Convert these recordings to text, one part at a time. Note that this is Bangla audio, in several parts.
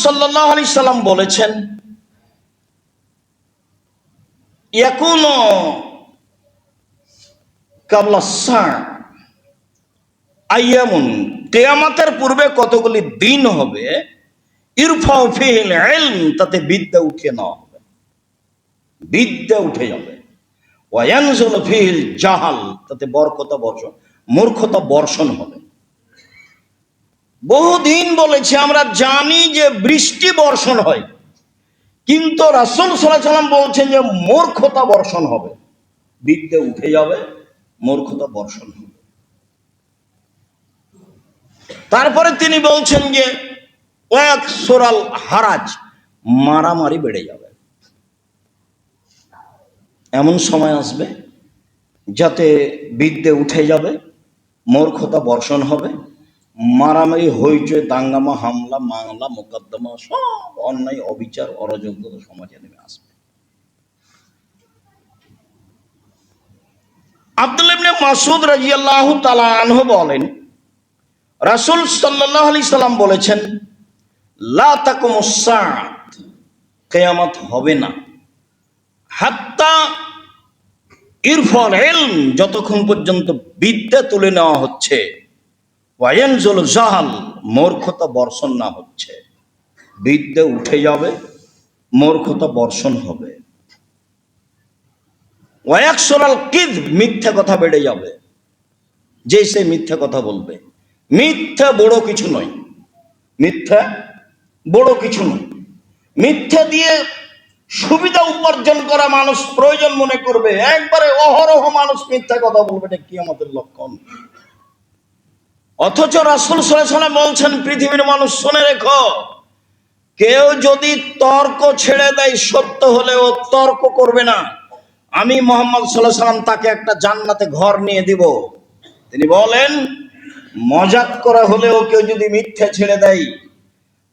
সাল্লাল্লাহু আলাইহি সাল্লাম বলেছেন, ইয়াকুনু ক্বাবলা সাআ আইয়ামুন, কিয়ামতের পূর্বে কতগুলি দিন হবে, ইরফাউ ফিহিল ইলম, তাতে বিদ্যা উঠিয়ে নেওয়া হবে, বিদ্যা উঠে যাবে। ওয়া ইয়ানজুলু ফিহিল জাহাল, তাতে মূর্খতা বর্ষণ হবে। বহুদিন বলেছি, আমরা জানি যে বৃষ্টি বর্ষণ হয়, কিন্তু রাসূল সাল্লাল্লাহু আলাইহি সাল্লাম বলছেন যে মূর্খতা বর্ষণ হবে, বিদ্যা উঠে যাবে, মূর্খতা বর্ষণ হবে। তারপরে তিনি বলছেন যে ওয়াকসুরাল হারাজ, মারামারি বেড়ে যাবে। এমন সময় আসবে যাতে বিদ্যে উঠে যাবে, মূর্খতা বর্ষণ হবে, মারামারি, হইচই, দাঙ্গামা, হামলা, মামলা, মোকদ্দমা, সব অন্যায়, অবিচার, অরাজকতা সমাজে নেমে আসবে। আব্দুল্লাহ ইবনে মাসউদ রাদিয়াল্লাহু তাআলা আনহু বলেন, রাসূল সাল্লাল্লাহু আলাইহি সাল্লাম বলেছেন, লা তাকুমুস সাআত, কিয়ামত হবে না, হাত্তা ইরফাল ইলম, যতক্ষণ পর্যন্ত বিদ্যা তুলে নেওয়া হচ্ছে, ওয়া ইয়ানজুল জাহাল, মূর্খতা বর্ষণ না হচ্ছে। বিদ্যা উঠে যাবে, মূর্খতা বর্ষণ হবে। ওয়া ইয়াকসুরাল কিযব, মিথ্যা কথা বেড়ে যাবে, যে সে মিথ্যা কথা বলবে। মিথ্যা বড় কিছু নয়, মিথ্যা বড় কিছু নয়। মিথ্যা দিয়ে সুবিধা উপার্জন করা মানুষ প্রয়োজন মনে করবে, একবারে অহরহ মানুষ মিথ্যা কথা বলবে, এটা কিয়ামতের লক্ষণ। অথচ রাসূল সাল্লাল্লাহু আলাইহি ওয়াসাল্লাম বলছেন, পৃথিবীর মানুষ শুনে রেখো, কেউ যদি তর্ক ছেড়ে দেয়, সত্য হলেও তর্ক করবে না, আমি মুহাম্মদ সাল্লাল্লাহু আলাইহি ওয়াসাল্লাম তাকে একটা জান্নাতে ঘর নিয়ে দিব। তিনি বলেন, মজাক করা হলেও কেউ যদি মিথ্যা ছেড়ে দেয়,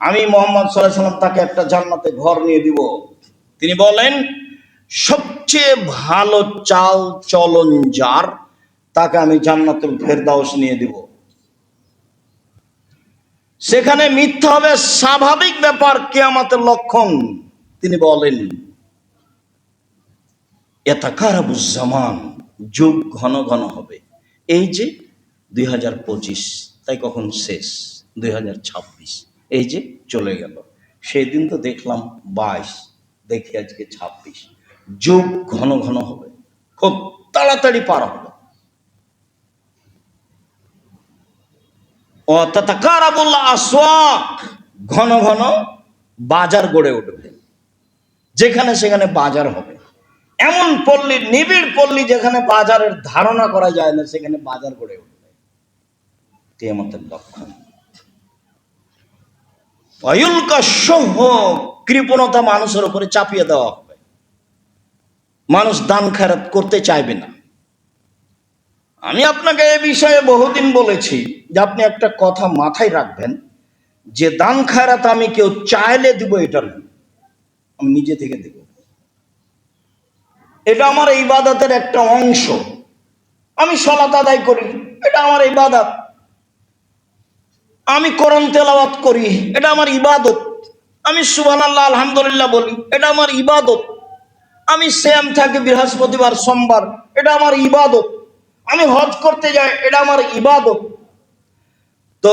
আমি মুহাম্মদ সাল্লাল্লাহু আলাইহি ওয়াসাল্লাম তাকে একটা জান্নাতে ঘর নিয়ে দিব। তিনি বলেন, সবচেয়ে ভালো চাল চলন যার, তাকে আমি জান্নাতুল ফেরদাউস নিয়ে দিব। সেখানে মিথ্যা হবে স্বাভাবিক ব্যাপার, কিয়ামতের লক্ষণ। তিনি বলেন, ইয়াতাকারাবুজ জামান, যুগ ঘন ঘন হবে। এই যে 2025, তাই কখন শেষ? 2026, এই যে চলে গেল। সেই দিন তো দেখলাম 22, দেখি আজকে 26। যুগ ঘন ঘন হবে, খুব তাড়াতাড়ি পার হবে। ও তাতাকারাবুল আসওয়াক, ঘন ঘন বাজার গড়ে উঠবে, যেখানে সেখানে বাজার হবে। এমন পল্লী, নিবিড় পল্লী, যেখানে বাজারের ধারণা করা যায় না, সেখানে বাজার গড়ে উঠবে। কিয়ামতের লক্ষণ। ওয়ায়ুলকা শুহ, কৃপণতা মানুষের উপরে চাপিয়ে দেওয়া হবে, মানুষ দান খয়রাত করতে চাইবে না। আমি আপনাকে এ বিষয়ে বহুদিন বলেছি যে আপনি একটা কথা মাথায় রাখবেন, যে দান খয়রাত আমি কেউ চাইলে দিব এটা না, আমি নিজে থেকে দেব। এটা আমার ইবাদতের একটা অংশ। আমি সালাত আদায় করি, এটা আমার ইবাদত। আমি কোরআন তেলাওয়াত করি, এটা আমার ইবাদত। আমি সুবহানাল্লাহ আলহামদুলিল্লাহ বলি, এটা আমার ইবাদত। আমি সিয়াম থাকি বৃহস্পতিবার সোমবার, এটা আমার ইবাদত। আমি হজ করতে যাই, এটা আমার ইবাদত। তো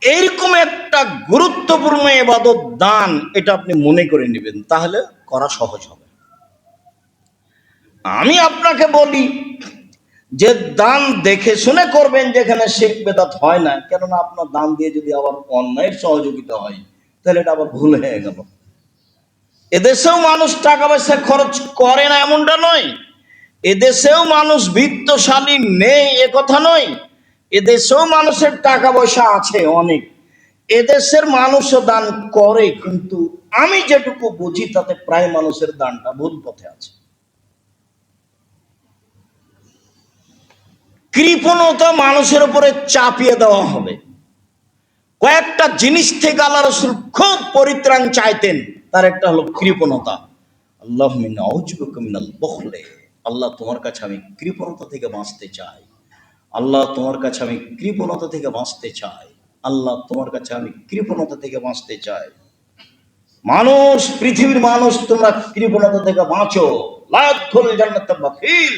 এইরকম একটা গুরুত্বপূর্ণ ইবাদত দান, এটা আপনি মনে করে নেবেন, তাহলে করা সহজ হবে। আমি আপনাকে বলি যে দান দেখে শুনে করবেন, যেখানে শিরক বিদআত হয় না। কেননা আপনার দান দিয়ে যদি আবার অন্যায়ের সহযোগিতা হয়, তাহলে এটা আবার ভুল হয়ে গেল। এদেশেও মানুষ টাকা পয়সা খরচ করে না এমনটা নয়, এদেশেও মানুষ বিত্তশালী নেই এ কথা নয়, এদেশেও মানুষের টাকা পয়সা আছে অনেক। এদেশের মানুষও দান করে, কিন্তু আমি যেটুকু বুঝি তাতে প্রায় মানুষের দানটা ভুল পথে আছে। কৃপণতা মানুষের উপরে চাপিয়ে দেওয়া হবে। কয়েকটা জিনিস থেকে আল্লাহ রাসূল খুব পরিত্রাণ চাইতেন, তার একটা হলো কৃপণতা। আল্লাহুম্মা ইন্নী আউযুবিকা মিনাল বুখলি, আল্লাহ তোমার কাছে আমি কৃপণতা থেকে বাঁচতে চাই। আল্লাহ তোমার কাছে আমি কৃপণতা থেকে বাঁচতে চাই। আল্লাহ তোমার কাছে আমি কৃপণতা থেকে বাঁচতে চাই। মানুষ, পৃথিবীর মানুষ, তোমরা কৃপণতা থেকে বাঁচো। লা ইয়াদখুলুল জান্নাতা বাখিল,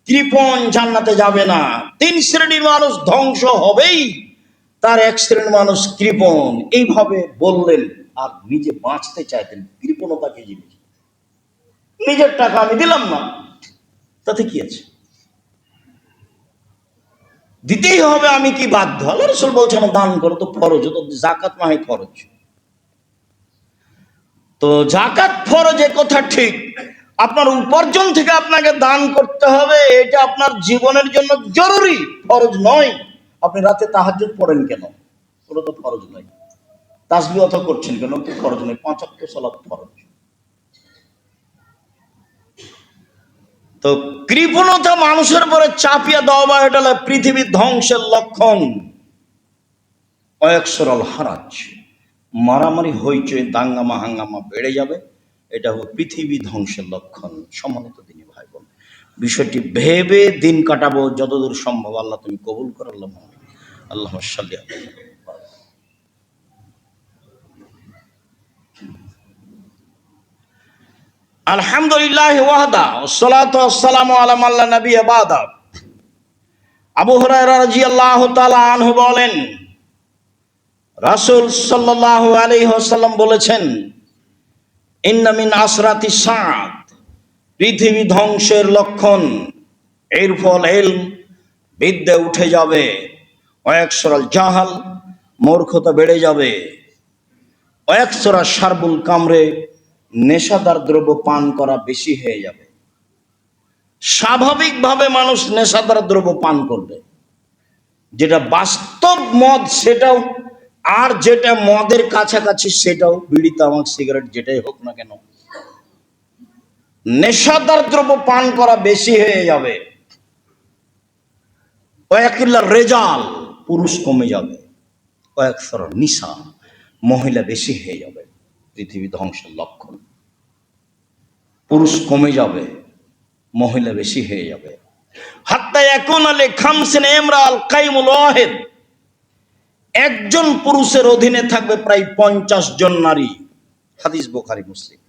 কৃপণ জান্নাতে যাবে না। তিন শ্রেণীর মানুষ ধ্বংস হবেই, তার এক শ্রেণীর মানুষ কৃপণ। এইভাবে বললেন আর নিজে বাঁচতে চাইতেন। কৃপণতা কি জিনিস? নিজের টাকা আমি দিলাম না, তাতে কি আছে? দিতেই হবে, আমি কি বাধ্য? আল্লাহ রাসূল বলছেন দান করো তো ফরজ, তো যাকাত মাহে খরচ। তো যাকাত ফরজ, এ কথা ঠিক। আপনার উপার্জন থেকে আপনাকে দান করতে হবে, এটা আপনার জীবনের জন্য জরুরি, ফরজ নয়। আপনি রাতে তাহাজ্জুদ পড়েন কেন? ওটা তো ফরজ নয়। তাসবিহ অত করছেন কেন? তো ফরজ নয়। 5 ওয়াক্ত সালাত ফরজ। তো কৃপণতা মানুষের উপরে চাপিয়ে দেওয়া, এটা হলো পৃথিবীর ধ্বংসের লক্ষণ। অয়কসরল হারাজ, মারামারি হইচই দাঙ্গামা হাঙ্গামা বেড়ে যাবে, এটা হলো পৃথিবী ধ্বংসের লক্ষণ। সম্মানিত দিনী ভাই বোন, বিষয়টি ভেবে দিন কাটাবো যতদূর সম্ভব। আল্লাহ তুমি কবুল করো। আল্লাহ সাল্লি আলাইহি। আলহামদুলিল্লাহ ওয়াহদা ওয়াসসালাতু ওয়াসসালামু আলা মান লা নাবিয়্যা বাদা। আবু হুরায়রা রাদিয়াল্লাহু তাআলা আনহু বলেন, রাসূল সাল্লাল্লাহু আলাইহি ওয়াসাল্লাম বলেছেন, ইন্না মিন আসরাতি সাআত, পৃথিবী ধ্বংসের লক্ষণ। এর ফল ইলম, বিদ্যা উঠে যাবে। ওয়াকসরাল জাহাল, মূর্খতা বেড়ে যাবে। ওয়াকসরা শারবুল কামরে, নেশাদার দ্রব্য পান করা বেশি হয়ে যাবে। স্বাভাবিকভাবে মানুষ নেশাদার দ্রব্য পান করবে, যেটা বাস্তব মদ সেটাও, আর যেটা মদের কাছাকাছি সেটাও, বিড়ি তামাক সিগারেট যেটাই হোক না কেন, নেশাদার দ্রব্য পান করা বেশি হয়ে যাবে। ওয়াকিল্লা রেজাল, পুরুষ কমে যাবে। ওয়াকসরা নিসা, মহিলা বেশি হয়ে যাবে। পৃথিবী ধ্বংসের লক্ষণ। পুরুষ কমে যাবে, মহিলা বেশি হয়ে যাবে। হাত্তা ইয়াকুনা লি খামসিন ইমরাআল কাইমুল ওয়াহিদ, একজন পুরুষের অধীনে থাকবে প্রায় 50 জন নারী। হাদিস বুখারী মুসলিম।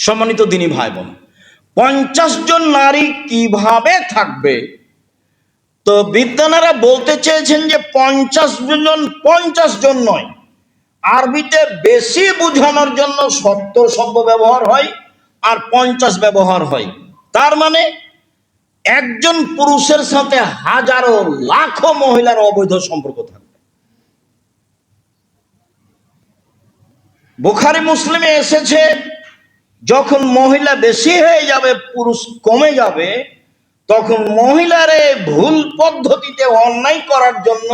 সম্মানিত দিনী ভাই বোন, 50 জন নারী কিভাবে থাকবে? তো বিদ্বানেরা বলতে চেয়েছেন যে 50 জন নয়, আরবিতে বেশি বোঝানোর জন্য 70 শব্দ ব্যবহার হয় আর 50 ব্যবহার হয়। তার মানে একজন পুরুষের সাথে হাজারো লাখো মহিলার অবৈধ সম্পর্ক থাকবে। বুখারী মুসলিমে এসেছে, যখন মহিলা বেশি হয়ে যাবে, পুরুষ কমে যাবে, তখন মহিলারে ভুল পদ্ধতিতে অন্যায় করার জন্য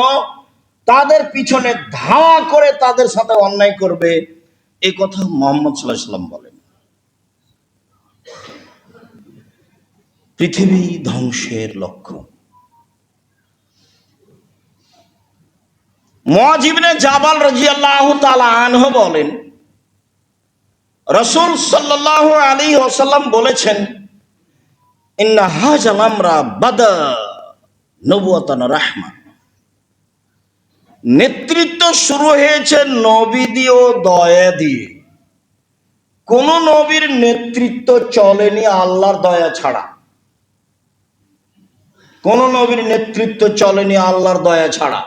তাদের পিছনে ধাওয়া করে তাদের সাথে অন্যায় করবে। এই কথা মুহাম্মদ সাল্লাল্লাহু আলাইহি ওয়াসাল্লাম বলেন। পৃথিবী ধ্বংসের লক্ষণ। মুআয ইবনে জাবাল রাদিয়াল্লাহু তাআলা আনহু বলেন, রাসূল সাল্লাল্লাহু আলাইহি ওয়াসাল্লাম বলেছেন, ইন্না হাযাল আমরা বাদা নবুওয়াতান রাহমা, নেতৃত্ব শুরু হয়েছে নবী দিয়ে ও দয়া দিয়ে। কোন নবীর নেতৃত্ব চলেনি আল্লাহর দয়া ছাড়া। কোন নবীর নেতৃত্ব চলেনি আল্লাহর দয়া ছাড়া।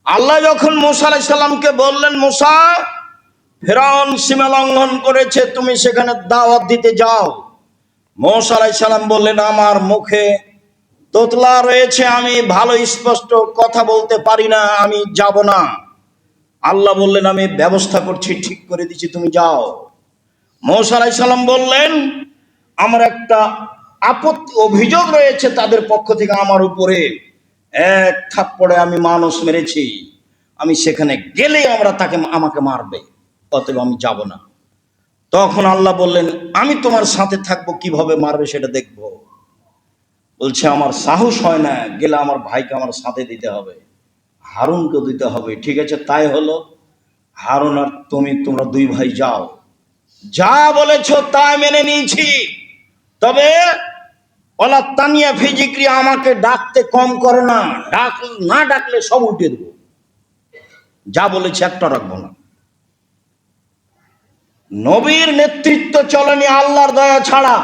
আল্লাহ যখন মুসা আলাইহিস সালামকে বললেন, মুসা, ফিরআউন সীমা লঙ্ঘন করেছে, তুমি সেখানে দাওয়াত দিতে যাও। মুসা আলাইহিস সালাম বললেন, আমার মুখে তোতলা রয়েছে, আমি ভালো স্পষ্ট কথা বলতে পারি না, আমি যাব না। আল্লাহ বললেন, আমি ব্যবস্থা করছি, ঠিক করে দিচ্ছি, তুমি যাও। মুসা আলাইহিস সালাম বললেন, আমার একটা আপত্তি, অভিযোগ রয়েছে তাদের পক্ষ থেকে আমার উপরে। এক থাপ্পড়ে আমি মানুষ মেরেছি, আমি সেখানে গেলে আমাকে মারবে, অতএব আমি যাব না। তখন আল্লাহ বললেন, আমি তোমার সাথে থাকবো, কিভাবে মারবে সেটা দেখবো। বলছে, আমার সাহস হয় না, গেলে আমার ভাইকে আমার সাথে দিতে হবে, হারুনকে দিতে হবে। ঠিক আছে, তাই হলো। হারুন আর তোমরা দুই ভাই যাও, যা বলেছো তাই মেনে নিয়েছি। তবে ওলা তানিয়া ফিজিক্রি, আমাকে ডাকতে কম করো না, না ডাকলে সব উঠে দেবো। যা বলেছি একটা রাখবো না। নবীর নেতৃত্ব চলেনি আল্লাহর দয়া ছাড়া।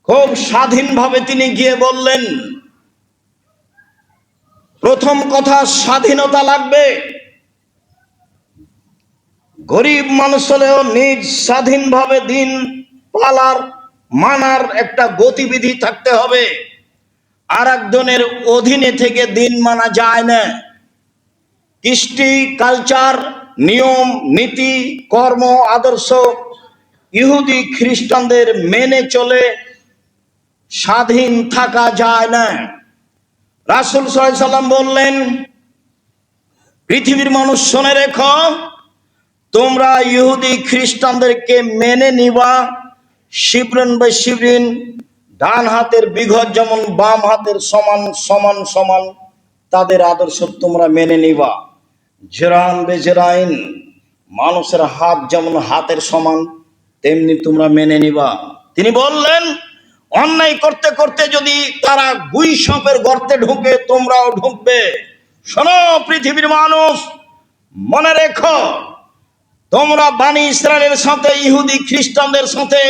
খুব স্বাধীনভাবে তিনি গিয়ে বললেন, প্রথম কথা, স্বাধীনতা লাগবে। গরিব মানুষ হলেও নিজ স্বাধীনভাবে দিন পালার মানার একটা গতিবিধি থাকতে হবে। আর একজনের অধীনে থেকে দিন মানা যায় না। কৃষ্টি, কালচার, নিয়ম, নীতি, কর্ম, আদর্শ ইহুদি খ্রিস্টানদের মেনে চলে স্বাধীন থাকা যায় না। রাসূল সাল্লাল্লাহু আলাইহি সাল্লাম বললেন, পৃথিবীর মানুষ শুনে রেখো, তোমরা ইহুদি খ্রিস্টানদেরকে মেনে নিবা শিবরিন বাই শিবরিন, ডান হাতের বিঘত যেমন বাম হাতের সমান সমান সমান, তাদের আদর্শ তোমরা মেনে নিবা। জেরান বে জেরাইন, মানুষের হাত যেমন হাতের সমান তেমনি তোমরা মেনে নিবা। তিনি বললেন, অন্যায় করতে করতে যদি তারা গুই সাপের গর্তে ঢুকে, তোমরাও ঢুকবে। শোনো পৃথিবীর মানুষ, মনে রেখো, তোমরা বানি ইসরায়েলের সাথে, ইহুদি খ্রিস্টানদের সাথে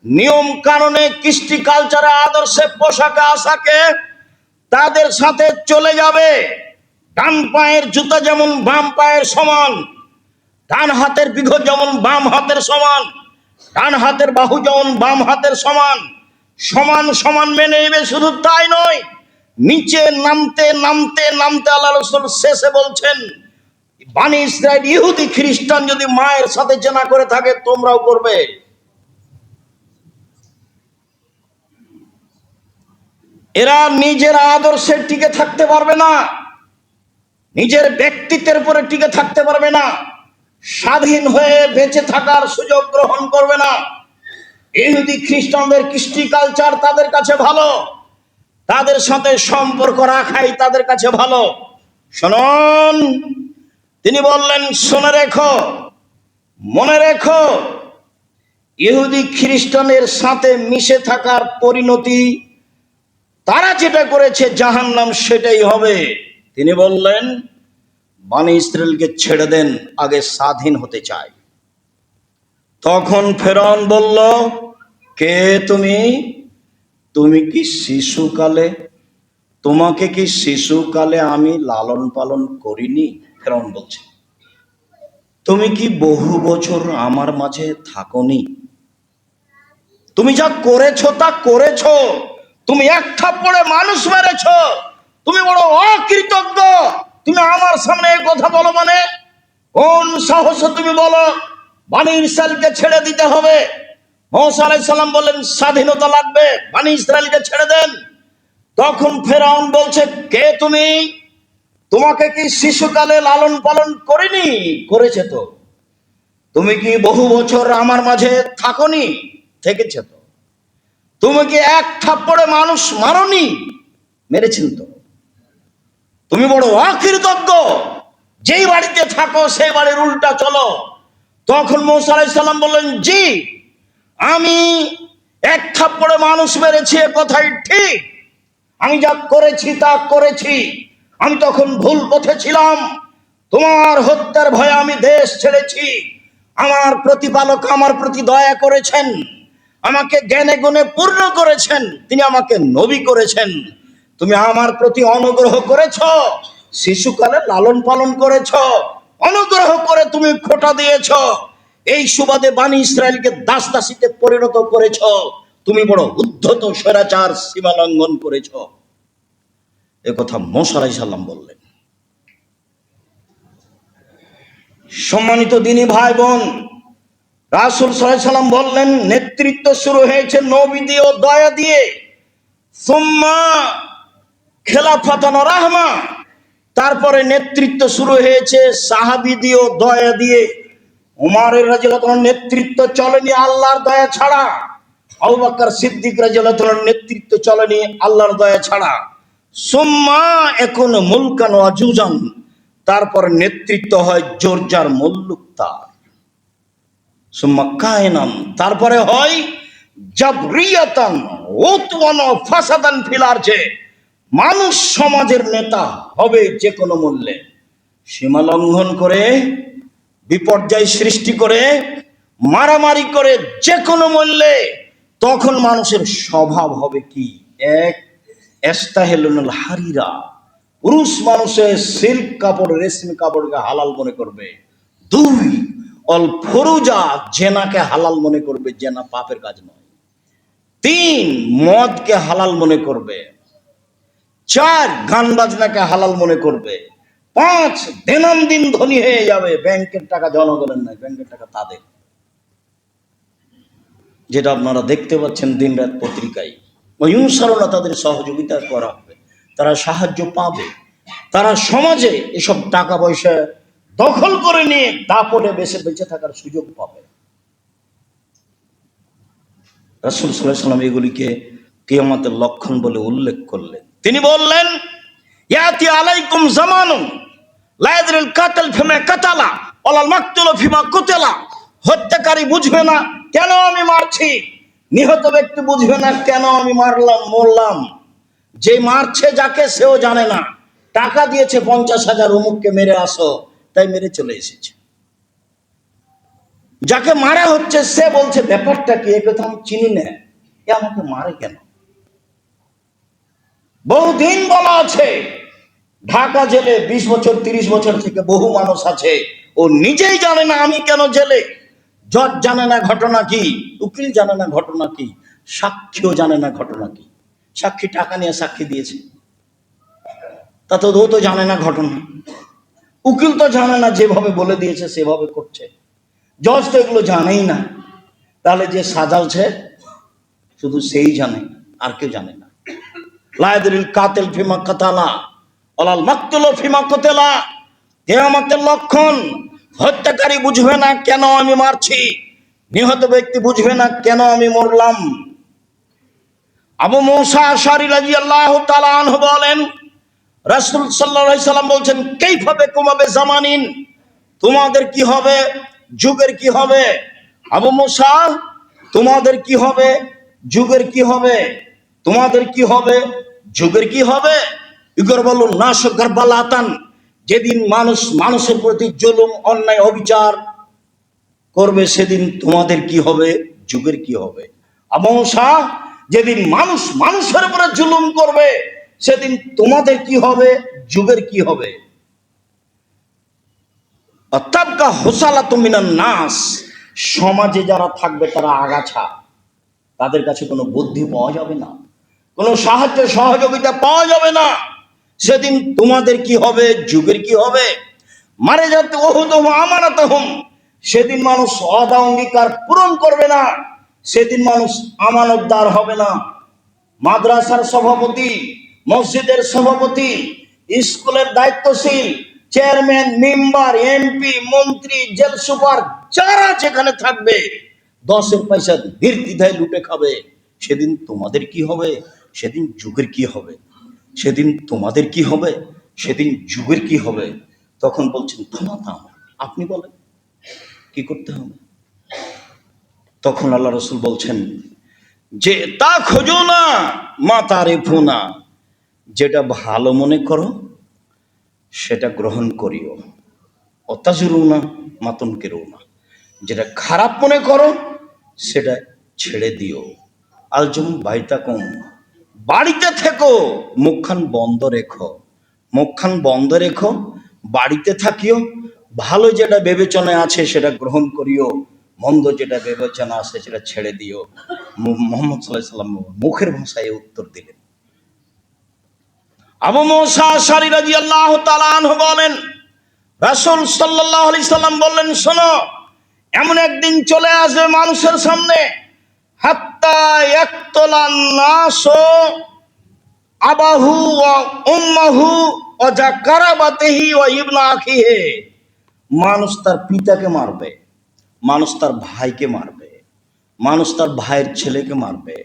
নিয়ম কানুনে, কৃষ্টি কালচারে, আদর্শে, পোশাকে আশাকে তাদের সাথে চলে যাবে। ডান পায়ের জুতা যেমন বাম পায়ের সমান, ডান হাতের বিঘত যেমন বাম হাতের সমান, ডান হাতের বাহু যেমন বাম হাতের সমান, সমান সমান মেনে নেবে। শুধু তাই নয়, নিচে নামতে নামতে নামতে আল্লাহ রাসূল শেষে বলছেন, বানি ইসরাইল ইহুদি খ্রিস্টান যদি মায়ের সাথে জেনা করে থাকে, তোমরাও করবে। এরা নিজের আদর্শে টিকে থাকতে পারবে না, নিজের ব্যক্তিত্বের উপরে টিকে থাকতে পারবে না, স্বাধীন হয়ে বেঁচে থাকার সুযোগ গ্রহণ করবে না। ইহুদি খ্রিস্টানদের কৃষ্টি কালচার তাদের কাছে ভালো, তাদের সাথে সম্পর্ক রাখাই তাদের কাছে ভালো। শুনুন, তিনি বললেন, শুনে রেখো, মনে রেখো, ইহুদি খ্রিস্টানের সাথে মিশে থাকার পরিণতি তারা যেটা করেছে জাহান্নাম সেটাই হবে। তিনি বললেন, বানি ইসরায়েলকে ছেড়ে দেন, আগে স্বাধীন হতে চাই। তখন ফেরাউন বলল, কে তুমি? তুমি কি শিশুকালে, তোমাকে কি শিশুকালে আমি লালন পালন করিনি? ফেরাউন বলছে, তুমি কি বহু বছর আমার মাঝে থাকোনি? তুমি যা করেছো তা করেছো। তুমি এক থাপ্পড়ে মানুষ মেরেছো, তুমি বড় অকৃতজ্ঞ। তুমি আমার সামনে এই কথা বলো, মানে কোন সাহসে তুমি বলো বানি ইসরায়েলকে ছেড়ে দিতে হবে? মুসা আলাইহিস সালাম বললেন, স্বাধীনতা লাগবে, বানি ইসরায়েলকে ছেড়ে দেন। তখন ফেরাউন বলছে, কে তুমি? তোমাকে কি শিশুকালে লালন পালন করিনি? করেছে তো। তুমি কি বহু বছর আমার মাঝে থাকোনি? থেকেছে তো। তুমি কি এক থাপ্পড়ে মানুষ মারোনি? মেরেছেন তো। তুমি বড় অকৃতজ্ঞ, যেই বাড়িতে থাকো সেই বাড়ির উল্টা চলো। তখন মুসা আলাইহিস সালাম বললেন, জি, আমি এক থাপ্পড়ে মানুষ মেরেছি, এ কথাই ঠিক। আমি যা করেছি তা করেছি। আমি তখন ভুল পথে ছিলাম, তোমার হত্যার ভয়ে আমি দেশ ছেড়েছি। আমার প্রতিপালক আমার প্রতি দয়া করেছেন, আমাকে জ্ঞানে গুণে পূর্ণ করেছেন, তিনি আমাকে নবী করেছেন। তুমি আমার প্রতি অনুগ্রহ করেছ, শিশুকালে লালন পালন করেছ, অনুগ্রহ করে তুমি খোঁটা দিয়েছ, এই সুবাদে বানি ইসরায়েলকে দাস দাসীতে পরিণত করেছ। তুমি বড় উদ্ধত স্বৈরাচার, সীমা লঙ্ঘন করেছ। এ কথা মুসা আলাইহিস সালাম বললেন। সম্মানিত দিনী ভাই বোন, রাসূল সাল্লাল্লাহু আলাইহি সাল্লাম বললেন, নেতৃত্ব শুরু হয়েছে নবী দিয়ে ও দয়া দিয়ে, সুম্মা খেলাফাতান ওয়া রাহমা, তারপরে নেতৃত্ব শুরু হয়েছে সাহাবী দিয়ে ও দয়া দিয়ে। উমর রাদিয়াল্লাহু তাআলার নেতৃত্ব চলেনি আল্লাহর দয়া ছাড়া, আবু বকর সিদ্দিক রাদিয়াল্লাহু তাআলার নেতৃত্ব চলেনি আল্লাহর দয়া ছাড়া। সুম্মা এখন মুলকান ওয়া জুজান, তারপর নেতৃত্ব হয় জোরজার মুল্লুকতার। সুম্মা কায়নান, তারপরে হয় জাবরিয়াতান উতওয়ান ওয়া ফাসাদান ফিল আরজে, মানুষ সমাজের নেতা হবে যে কোনো মূল্যে। সীমা লঙ্ঘন করে বিপর্যয় সৃষ্টি করে, মারামারি করে যে কোনো মূল্যে, তখন মানুষের স্বভাব হবে কি? এক, এস্তাহেলুল হারিরা, পুরুষ মানুষের সিল্ক কাপড়, রেশমি কাপড়কে হালাল মনে করবে। দুই, অল ফরুজা, জেনাকে হালাল মনে করবে, জেনা পাপের কাজ নয়। তিন, মদকে হালাল মনে করবে। চার, গান বাজনাকে হালাল মনে করবে। পাঁচ, দিন ধনী হয়ে যাবে। ব্যাংকের টাকা জনগণের নয়, ব্যাংকের টাকা তাদের। যেটা আপনারা দেখতে পাচ্ছেন দিন রাত পত্রিকায়, ওই অনুসারণা তাদের সহযোগিতা করা হবে, তারা সাহায্য পাবে, তারা সমাজে এসব টাকা পয়সা দখল করে নিয়ে দাপটে বেঁচে থাকার সুযোগ পাবে। রাসূল সাল্লাল্লাহু আলাইহি ওয়াসাল্লাম এগুলিকে কিয়ামতের লক্ষণ বলে উল্লেখ করলেন। তিনি বললেন, ইয়াতি আলাইকুম জামানুন লা ইয়াদরিল কাতাল ফিমা কাতালা ওয়ালাল মাকতুলু ফিমা কুতিলা। হত্যাকারী বুঝবে না কেন আমি মারছি, নিহত ব্যক্তি বুঝবে না কেন আমি মরলাম। যে মারছে যাকে, সেও জানে না। টাকা দিয়েছে 50,000 অমুককে মেরে আসো, তাই মেরে চলে এসেছে। যাকে মারা হচ্ছে সে বলছে ব্যাপারটা কি, এ কথা আমি চিনি না, এ আমাকে মারে কেন? বহুদিন বলা আছে, ঢাকা জেলে 20 বছর 30 বছর থেকে বহু মানুষ আছে, ও নিজেই জানে না আমি কেন জেলে। জজ জানে না ঘটনা কি, উকিল জানে না ঘটনা কি, সাক্ষীও জানে না ঘটনা কি। সাক্ষী টাকা নিয়ে সাক্ষী দিয়েছে, তা তো ও তো জানে না ঘটনা। উকিল তো জানে না, যেভাবে বলে দিয়েছে সেভাবে করছে। জজ তো এগুলো জানেই না। তাহলে যে সাজালছে শুধু সেই জানে, আর কেউ জানে না। লা ইয়াদরিল কাতিল ফিমা কাতালা ওয়ালাল মাকতুলু ফিমা কুতিলা। কিয়ামতের লক্ষণ, হত্যাকারী বুঝবে না কেন আমি মারছি, নিহত ব্যক্তি বুঝবে না কেন আমি মরলাম। আবু মুসা আশআরী রাদিয়াল্লাহু তাআলা আনহু বলেন, রাসূল সাল্লাল্লাহু আলাইহি সাল্লাম বলছেন, কাইফা বিকুম জামানিন, তোমাদের কি হবে, যুগের কি হবে? আবু মুসা, তোমাদের কি হবে, যুগের কি হবে? তোমাদের কি হবে, যুগের কি হবে? ইগর বলুন না গারবালাতান, যেদিন মানুষ মানুষের প্রতি জুলুম, অন্যায়, অবিচার করবে, সেদিন তোমাদের কি হবে, যুগের কি হবে? আবু মুসা, যেদিন মানুষ মানুষের উপরে জুলুম করবে, সেদিন তোমাদের কি হবে, যুগের কি হবে? অত্যাবকা হোসালাতু মিনান নাস, সমাজে যারা থাকবে তারা আগাছা, তাদের কাছে কোনো বুদ্ধি পাওয়া যাবে না, কোনো সাহায্য সহযোগিতা পাওয়া যাবে না। সেদিন তোমাদের কি হবে, যুগের কি হবে? মারে যাতে ওহুদুম আমানাতুহুম, সেদিন মানুষ ওয়াদা অঙ্গীকার পূরণ করবে না, সেদিন মানুষ আমানতদার হবে না। মাদ্রাসার সভাপতি, মসজিদের সভাপতি, স্কুলের দায়িত্বশীল, চেয়ারম্যান, মেম্বার, এমপি, মন্ত্রী, জেল সুপার, যারা যেখানে থাকবে 10 পয়সা নির্দ্বিধায় লুটে খাবে। সেদিন তোমাদের কি হবে, সেদিন যুগের কি হবে? সেদিন তোমাদের কি হবে, সেদিন যুগের কি হবে? তখন বলছেন থামা, আপনি বলেন কি করতে হবে? তখন আল্লাহ রাসূল বলছেন যে তা খোঁজো না মা তারিফু না, যেটা ভালো মনে করো সেটা গ্রহণ করিও, অতাজুরু না মাতুন কেরো না, যেটা খারাপ মনে করো সেটা ছেড়ে দিও। আলজুম বাইতাকুম, বাড়িতে থেকো, মুখখান বন্ধ রেখো, মুখখান বন্ধ রেখো, বাড়িতে থাকিও। ভালো যেটা বিবেচনায় আছে সেটা গ্রহণ করিও, মন্দ যেটা বিবেচনা আছে সেটা ছেড়ে দিও। মুহাম্মদ সাল্লাল্লাহু আলাইহি সাল্লাম মুখের ভাষায় উত্তর দিলেন। আবু মুসা আশআরী রাদিয়াল্লাহু তাআলা আনহু বলেন, রাসূল সাল্লাল্লাহু আলাইহি সাল্লাম বললেন, শোনো, এমন একদিন চলে আসবে মানুষের সামনে, হাত্তা ইয়াকতুলান নাসু আবাহু ওয়া উম্মাহু ওয়া যাকারাবাতিহি ওয়া ইবনা আখিহি, মানুষ তার পিতাকে মারবে, মানুষ তার ভাইকে মারবে, মানুষ তার ভাইয়ের ছেলেকে মারবে,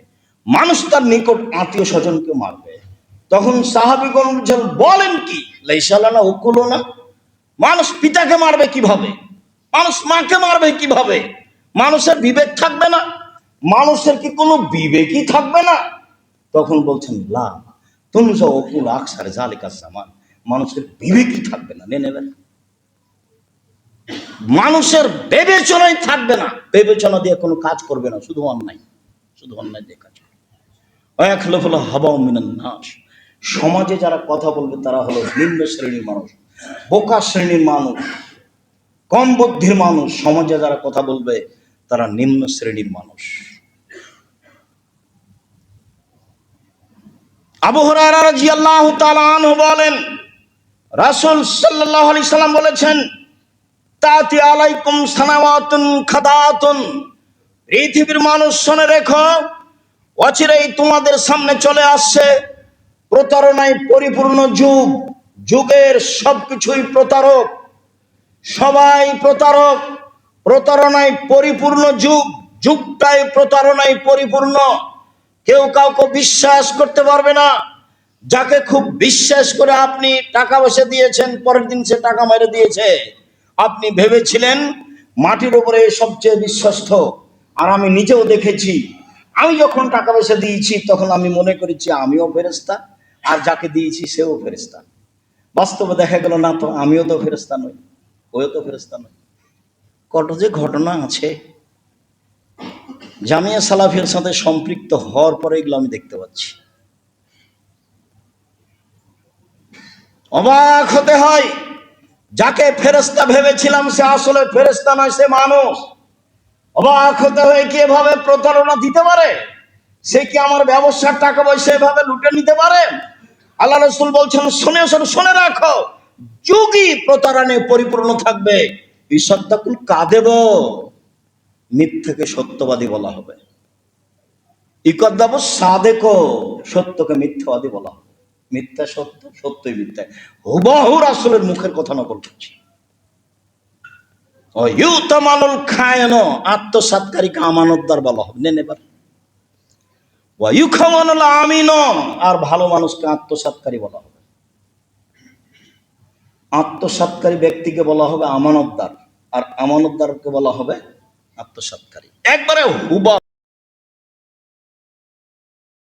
মানুষ তার নিকট আত্মীয় স্বজনকে মারবে। তখন সাহাবীগণ বলেন কি, লাইসা লানা উকুলুনা, মানুষ পিতাকে মারবে কিভাবে, মানুষ মাকে মারবে কিভাবে? মানুষের বিবেক থাকবে না? মানুষের কি কোনো বিবেকই থাকবে না? তখন বলছেন লা তুনজা উকুল আকসার জালিকা জামান, মানুষের বিবেকই থাকবে না। নেবেন মানুষের বিবেচনাই থাকবে না, বিবেচনা দিয়ে কোনো কাজ করবে না, শুধু অন্যায়, শুধু অন্যায় দিয়ে কাজ করবে। হাওয়া মিনান নাস, সমাজে যারা কথা বলবে তারা হলো নিম্ন শ্রেণীর মানুষ, বোকা শ্রেণীর মানুষ, কম বুদ্ধির মানুষ। সমাজে যারা কথা বলবে তারা নিম্ন শ্রেণীর মানুষ। আবু হুরায়রা রাদিয়াল্লাহু তাআলা আনহু বলেন, রাসূল সাল্লাল্লাহু আলাইহি সাল্লাম বলেছেন, তাতি আলাইকুম সানাওয়াতুন খাদাতুন, পৃথিবীর মানুষ শুনে রেখো, অচিরেই তোমাদের সামনে চলে আসছে প্রতারণায় পরিপূর্ণ যুগ। যুগের সবকিছুই প্রতারক, সবাই প্রতারক, প্রতারণায় পরিপূর্ণ যুগ, যুগটাই প্রতারণায় পরিপূর্ণ। কেউ কাউকে বিশ্বাস করতে পারবে না। যাকে খুব বিশ্বাস করে আপনি টাকা পয়সা দিয়েছেন, পরের দিন সে টাকা মেরে দিয়েছে। আপনি ভেবেছিলেন মাটির উপরে সবচেয়ে বিশ্বস্ত। আর আমি নিজেও দেখেছি, আমি যখন টাকা পয়সা দিয়েছি তখন আমি মনে করেছি আমিও ফেরেশতা, আর যাকে দিয়েছি সেও ফেরেশতা। বাস্তবে দেখা গেল না তো, আমিও তো ফেরেশতা নই, ওও তো ফেরেশতা নয়। কত যে ঘটনা আছে জামিয়া সালাফিয়ার সাথে সম্পৃক্ত হওয়ার পরে এগুলো আমি দেখতে পাচ্ছি। অবাক হতে হয়, যাকে ফেরেশতা ভেবেছিলাম সে আসলে ফেরেশতা নয়, সে মানুষ। অবাক হতে হয় কি এভাবে প্রতারণা দিতে পারে, সে কি আমার ব্যবসার টাকা পয়সা এভাবে লুটে নিতে পারে? আল্লাহ রাসূল বলছেন, শুনে রাখো, যুগই প্রতারণায় পরিপূর্ণ থাকবে। ইসাদ্দাকুল কাদেব, মিথ্যাকে সত্যবাদী বলা হবে। ইকদ্দাব সাদেক, সত্যকে মিথ্যাবাদী বলা হবে। মিথ্যা সত্য, সত্যই মিথ্যা। হুবহু রাসূলের মুখের কথা নকল করছি। ও ইউতামানুল খায়ন, আত্মসাৎকারীকে আমানতদার বলা হবে। নেন এবার। ওয়া ইউখামানুল আমিন, আর ভালো মানুষকে আত্মসাৎকারী বলা হবে। আত্মসাৎকারী ব্যক্তিকে বলা হবে আমানতদার, আর আমানতদারকে বলা হবে আত্মসাৎকারী। একবারে হুবহু